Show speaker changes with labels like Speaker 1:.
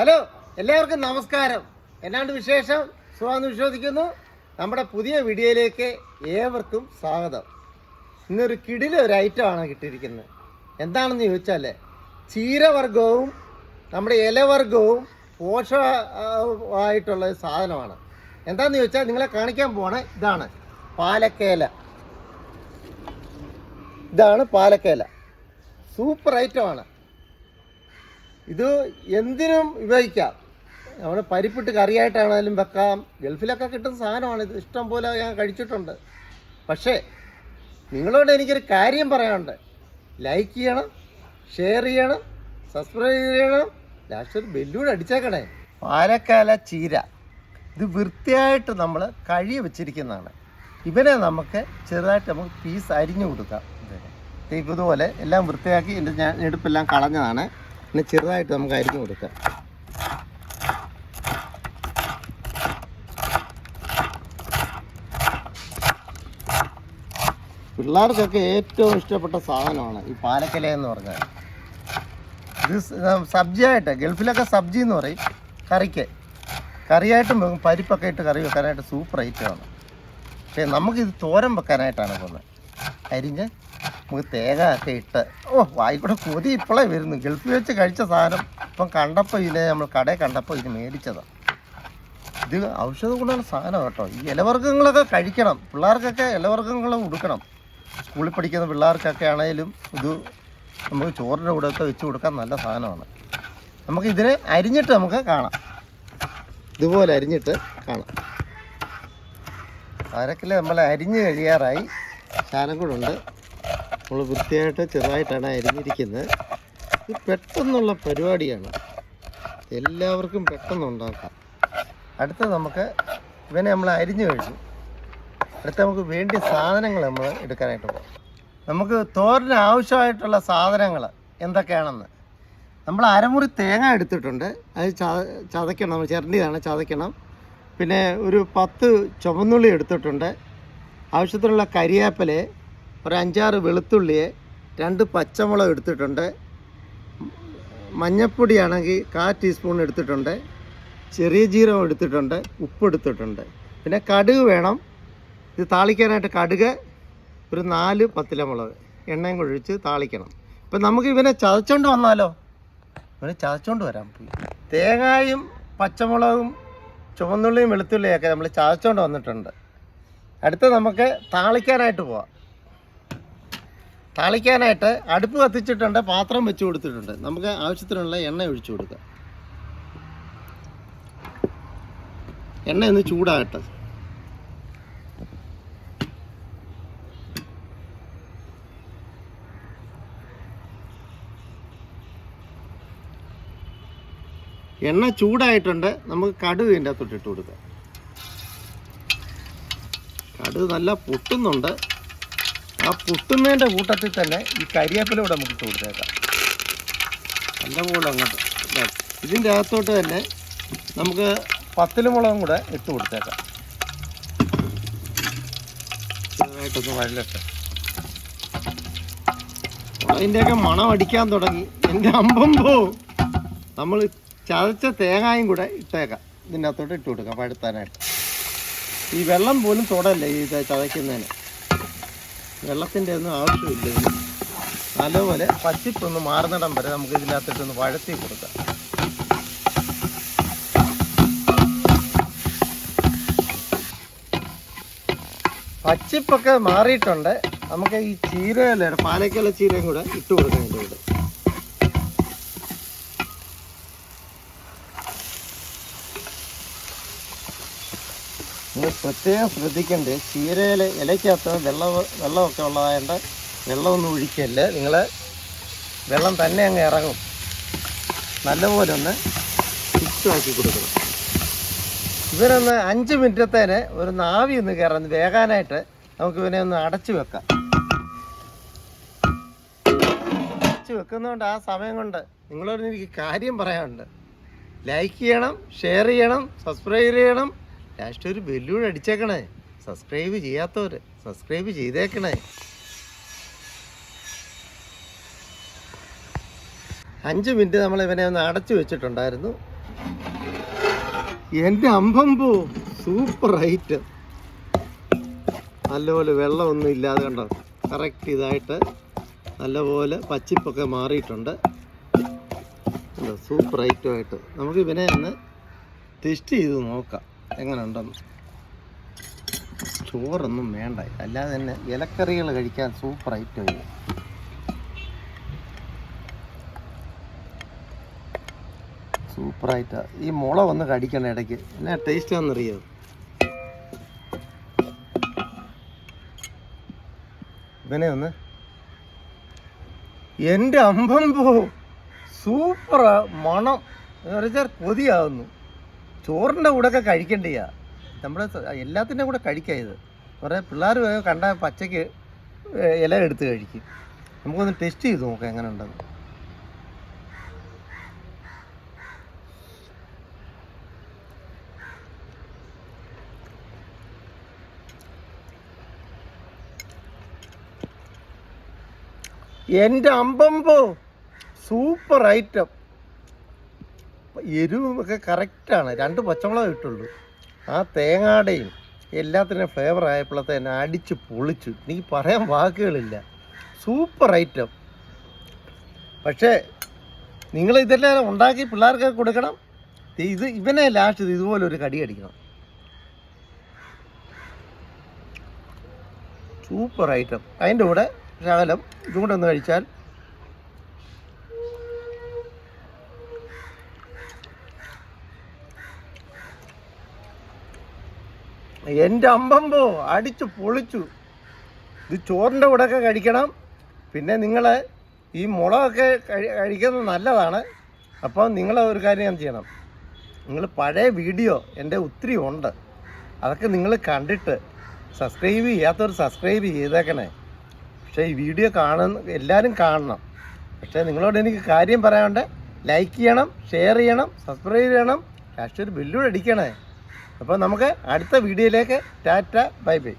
Speaker 1: Hello, എല്ലാവർക്കും നമസ്കാരം. എന്നാണ്ട് വിശേഷം? സുഖമെന്ന് വിശ്വസിക്കുന്നു. നമ്മുടെ പുതിയ വീഡിയോയിലേക്ക് ഏവർക്കും സ്വാഗതം. ഇന്നൊരു കിടിലൊരു ഐറ്റമാണ് കിട്ടിയിരിക്കുന്നത്. എന്താണെന്ന് ചോദിച്ചാൽ ചീരവർഗവും നമ്മുടെ ഇലവർഗവും പോഷകമായിട്ടുള്ള ഒരു സാധനമാണ്. എന്താണെന്ന് ചോദിച്ചാൽ നിങ്ങളെ കാണിക്കാൻ പോണേ ഇതാണ് പാലക്കേല. ഇതാണ് പാലക്കേല. സൂപ്പർ ഐറ്റമാണ്. ഇത് എന്തിനും ഉപയോഗിക്കാം. നമ്മൾ പരിപ്പിട്ട് കറിയായിട്ടാണെങ്കിലും വെക്കാം. ഗൾഫിലൊക്കെ കിട്ടുന്ന സാധനമാണ് ഇത്. ഇഷ്ടം പോലെ ഞാൻ കഴിച്ചിട്ടുണ്ട്. പക്ഷേ നിങ്ങളോട് എനിക്കൊരു കാര്യം പറയാനുണ്ട്. ലൈക്ക് ചെയ്യണം, ഷെയർ ചെയ്യണം, സബ്സ്ക്രൈബ് ചെയ്യണം, ലാസ്റ്റ് ഒരു ബെല്ലൂടെ അടിച്ചേക്കണേ. പാലക്കാല ചീര ഇത് വൃത്തിയായിട്ട് നമ്മൾ കഴുകി വെച്ചിരിക്കുന്നതാണ്. ഇവനെ നമുക്ക് ചെറുതായിട്ട് നമുക്ക് പീസ് അരിഞ്ഞു കൊടുക്കാം. ഇതുപോലെ എല്ലാം വൃത്തിയാക്കി എൻ്റെ ഞാൻ എടുപ്പെല്ലാം കളഞ്ഞതാണ്. പിന്നെ ചെറുതായിട്ട് നമുക്ക് അരിഞ്ഞു കൊടുക്കാം. പിള്ളേർക്കൊക്കെ ഏറ്റവും ഇഷ്ടപ്പെട്ട സാധനമാണ് ഈ പാലക്കല എന്ന് പറഞ്ഞാൽ. ഇത് സബ്ജിയായിട്ട്, ഗൾഫിലൊക്കെ സബ്ജി എന്ന് പറയും. കറിയായിട്ടും വെക്കും. പരിപ്പൊക്കെ ഇട്ട് കറി വെക്കാനായിട്ട് സൂപ്പർ ഐറ്റമാണ്. പക്ഷേ നമുക്കിത് തോരൻ വെക്കാനായിട്ടാണ് പോകുന്നത്. അരിഞ്ഞ് നമുക്ക് തേങ്ങ ഒക്കെ ഇട്ട് വായിക്കൂടെ കൊതി ഇപ്പോഴേ വരുന്നു. ഗൾഫിൽ വെച്ച് കഴിച്ച സാധനം ഇപ്പം കണ്ടപ്പോൾ ഇതിനെ നമ്മൾ കടയിൽ കണ്ടപ്പോൾ ഇത് മേടിച്ചതാണ്. ഇത് ഔഷധ ഗുണമുള്ള സാധനം കേട്ടോ. ഈ ഇലവർഗ്ഗങ്ങളൊക്കെ കഴിക്കണം. പിള്ളേർക്കൊക്കെ ഇലവർഗ്ഗങ്ങൾ കൊടുക്കണം. സ്കൂളിൽ പഠിക്കുന്ന പിള്ളേർക്കൊക്കെ ആണെങ്കിലും ഇത് നമുക്ക് ചോറിൻ്റെ കൂടെയൊക്കെ വെച്ച് കൊടുക്കാൻ നല്ല സാധനമാണ്. നമുക്ക് ഇതിനെ അരിഞ്ഞിട്ട് നമുക്ക് കാണാം. ഇതുപോലെ അരിഞ്ഞിട്ട് കാണാം. അരക്കിൽ നമ്മൾ അരിഞ്ഞ് കഴിയാറായി. ശാലം കൂടെ ഉണ്ട്. നമ്മൾ വൃത്തിയായിട്ട് ചെറുതായിട്ടാണ് അരിഞ്ഞിരിക്കുന്നത്. ഇത് പെട്ടെന്നുള്ള പരിപാടിയാണ്. എല്ലാവർക്കും പെട്ടെന്ന് ഉണ്ടാക്കാം. അടുത്ത നമുക്ക് ഇവനെ നമ്മൾ അരിഞ്ഞു കഴിഞ്ഞു. അടുത്ത നമുക്ക് വേണ്ടിയ സാധനങ്ങൾ നമ്മൾ എടുക്കാനായിട്ട് പോകും. നമുക്ക് തോരന് ആവശ്യമായിട്ടുള്ള സാധനങ്ങൾ എന്തൊക്കെയാണെന്ന് നമ്മൾ അരമുറി തേങ്ങ എടുത്തിട്ടുണ്ട്. അത് ചതയ്ക്കണം. നമ്മൾ ചിരണ്ടിയതാണ്, ചതയ്ക്കണം. പിന്നെ ഒരു 10 ചുവന്നുള്ളി എടുത്തിട്ടുണ്ട്. ആവശ്യത്തിനുള്ള കരിവേപ്പില, ഒരു 5-6 വെളുത്തുള്ളിയെ, 2 പച്ചമുളക് എടുത്തിട്ടുണ്ട്. മഞ്ഞൾപ്പൊടിയാണെങ്കിൽ 1/4 ടീസ്പൂൺ എടുത്തിട്ടുണ്ട്. ചെറിയ ജീരകം എടുത്തിട്ടുണ്ട്. ഉപ്പ് എടുത്തിട്ടുണ്ട്. പിന്നെ കടുക് വേണം. ഇത് താളിക്കാനായിട്ട് കടുക്, ഒരു 4 പത്തിലമുളക്, എണ്ണയും കൂടി ഒഴിച്ച് താളിക്കണം. ഇപ്പം നമുക്ക് ഇവനെ ചതച്ചുകൊണ്ട് വന്നാലോ? ഇവനെ ചതച്ചുകൊണ്ട് വരാം. തേങ്ങയും പച്ചമുളകും ചുവന്നുള്ളിയും വെളുത്തുള്ളിയൊക്കെ നമ്മൾ ചതച്ചുകൊണ്ട് വന്നിട്ടുണ്ട്. അടുത്ത് നമുക്ക് താളിക്കാനായിട്ട് പോവാം. താളിക്കാനായിട്ട് അടുപ്പ് കത്തിച്ചിട്ടുണ്ട്. പാത്രം വെച്ച് കൊടുത്തിട്ടുണ്ട്. നമുക്ക് ആവശ്യത്തിനുള്ള എണ്ണ ഒഴിച്ചു കൊടുക്കാം. എണ്ണ ഒന്ന് ചൂടാകട്ടെ. എണ്ണ ചൂടായിട്ടുണ്ട്. നമുക്ക് കടുക് ഇതിൻ്റെ അകത്തോട്ട് ഇട്ട് കൊടുക്കാം. കടുക് നല്ല പൊട്ടുന്നുണ്ട്. ആ പൊട്ടുന്നതിൻ്റെ കൂട്ടത്തിൽ തന്നെ ഈ കരിവേപ്പിലൂടെ നമുക്ക് ഇട്ട് കൊടുത്തേക്കാം. നല്ലപോലെ അങ്ങോട്ട് ഇതിൻ്റെ അകത്തോട്ട് തന്നെ നമുക്ക് പത്തലുമുളകും കൂടെ ഇട്ട് കൊടുത്തേക്കാം. ചെറുതായിട്ടൊന്ന് വഴലട്ടെ. മുളകിൻ്റെയൊക്കെ മണം അടിക്കാൻ തുടങ്ങി. എൻ്റെ അമ്പമ്പോ നമ്മൾ ചതച്ച തേങ്ങായും കൂടെ ഇട്ടേക്കാം. ഇതിൻ്റെ അകത്തോട്ട് ഇട്ട് കൊടുക്കാം പഴുത്താനായിട്ട്. ഈ വെള്ളം പോലും തൊടല്ലേ ഇത് ചതയ്ക്കുന്നതിന്. വെള്ളത്തിൻ്റെ ഒന്നും ആവശ്യമില്ല. നല്ലപോലെ പച്ചിപ്പൊന്ന് മാറുന്നിടം വരെ നമുക്ക് ഇതിനകത്തിട്ടൊന്ന് വഴത്തി കൊടുക്കാം. പച്ചിപ്പൊക്കെ മാറിയിട്ടുണ്ട്. നമുക്ക് ഈ ചീരയില, പാലക്കല ചീരയും കൂടെ ഇട്ട് കൊടുക്കാം. ഇതിൻ്റെ കൂടെ നിങ്ങൾ പ്രത്യേകം ശ്രദ്ധിക്കേണ്ടത് ചീരയില ഇലയ്ക്കകത്ത് വെള്ളമൊക്കെ ഉള്ളതായതുകൊണ്ട് വെള്ളമൊന്നും ഒഴിക്കല്ല. നിങ്ങൾ വെള്ളം തന്നെ അങ്ങ് ഇറങ്ങും. നല്ലപോലെ ഒന്ന് മിക്സാക്കി കൊടുക്കണം. ഇവരൊന്ന് 5 മിനിറ്റത്തേന് ഒരു നാവി ഒന്ന് കയറാൻ വേകാനായിട്ട് നമുക്ക് ഇവനെ ഒന്ന് അടച്ചു വെക്കാം. അടച്ചു വെക്കുന്നതുകൊണ്ട് ആ സമയം കൊണ്ട് നിങ്ങളോട് എനിക്ക് കാര്യം പറയാനുണ്ട്. ലൈക്ക് ചെയ്യണം, ഷെയർ ചെയ്യണം, സബ്സ്ക്രൈബ് ചെയ്യണം. ലാസ്റ്റ് ഒരു ബെല്ലൂടെ അടിച്ചേക്കണേ. സബ്സ്ക്രൈബ് ചെയ്യാത്തവർ സബ്സ്ക്രൈബ് ചെയ്തേക്കണേ. 5 മിനിറ്റ് നമ്മൾ ഇവനെ ഒന്ന് അടച്ചു വെച്ചിട്ടുണ്ടായിരുന്നു. എൻ്റെ അമ്പമ്പോ സൂപ്പർ ഐറ്റം. നല്ലപോലെ വെള്ളമൊന്നും ഇല്ലാതെ കണ്ടോ, കറക്റ്റ് ഇതായിട്ട് നല്ലപോലെ പച്ചിപ്പൊക്കെ മാറിയിട്ടുണ്ട്. സൂപ്പർ ഐറ്റമായിട്ട് നമുക്ക് ഇവനെ ഒന്ന് ടെസ്റ്റ് ചെയ്ത് നോക്കാം എങ്ങനെ ഉണ്ടെന്ന്. ചോറൊന്നും വേണ്ട, അല്ലാതെ തന്നെ ഇലക്കറികൾ കഴിക്കാൻ സൂപ്പർ ഐറ്റം ഇത്. സൂപ്പറായിട്ട് ഈ മുള ഒന്ന് കടിക്കണം ഇടയ്ക്ക്, എന്നാ ടേസ്റ്റാണെന്നറിയോ. ഇവനെ ഒന്ന്, എൻ്റെ അമ്പമ്പോ സൂപ്പറാ, മണം എന്ന് വെച്ചാൽ കൊതിയാവുന്നു. ചോറിൻ്റെ കൂടെയൊക്കെ കഴിക്കേണ്ടിയാ, നമ്മൾ എല്ലാത്തിൻ്റെ കൂടെ കഴിക്കാം ഇത്. കുറേ പിള്ളേർ കണ്ട പച്ചയ്ക്ക് ഇല എടുത്ത് കഴിക്കും. നമുക്കൊന്ന് ടെസ്റ്റ് ചെയ്ത് നോക്കാം എങ്ങനെ ഉണ്ടെന്ന്. എൻ്റെ അമ്പമ്പോ സൂപ്പർ ഐറ്റം. എരിവുമൊക്കെ കറക്റ്റാണ്. 2 പച്ചമുളക് ഇട്ടുള്ളൂ. ആ തേങ്ങാടയും എല്ലാത്തിനും ഫ്ലേവർ ആയപ്പോഴത്തെ തന്നെ അടിച്ച് പൊളിച്ചു. എനിക്ക് പറയാൻ വാക്കുകളില്ല. Super item. പക്ഷേ നിങ്ങൾ ഇതെല്ലാം ഉണ്ടാക്കി പിള്ളേർക്ക് കൊടുക്കണം. ഇവനെ ലാസ്റ്റ് ഇതുപോലെ ഒരു കടി അടിക്കണം. Super item. അതിൻ്റെ കൂടെ ശകലം ഇതും കൂടെ ഒന്ന് കഴിച്ചാൽ എൻ്റെ അമ്പമ്പോ അടിച്ചു പൊളിച്ചു. ഇത് ചോറിൻ്റെ കൂടെയൊക്കെ കഴിക്കണം. പിന്നെ നിങ്ങൾ ഈ മുളകൊക്കെ കഴിക്കുന്നത് നല്ലതാണ്. അപ്പോൾ നിങ്ങൾ ഒരു കാര്യം ചെയ്യണം, നിങ്ങൾ പഴയ വീഡിയോ എൻ്റെ ഒത്തിരി ഉണ്ട്, അതൊക്കെ നിങ്ങൾ കണ്ടിട്ട് സബ്സ്ക്രൈബ് ചെയ്യാത്തവർ സബ്സ്ക്രൈബ് ചെയ്തേക്കണേ. പക്ഷേ ഈ വീഡിയോ എല്ലാവരും കാണണം. പക്ഷേ നിങ്ങളോട് എനിക്ക് കാര്യം പറയാണ്ട് ലൈക്ക് ചെയ്യണം, ഷെയർ ചെയ്യണം, സബ്സ്ക്രൈബ് ചെയ്യണം, ലാസ്റ്റ് ഒരു ബെല്ലൂടെ അടിക്കണേ. അപ്പോൾ നമുക്ക് അടുത്ത വീഡിയോയിലേക്ക് ടാറ്റ ബൈ ബൈ.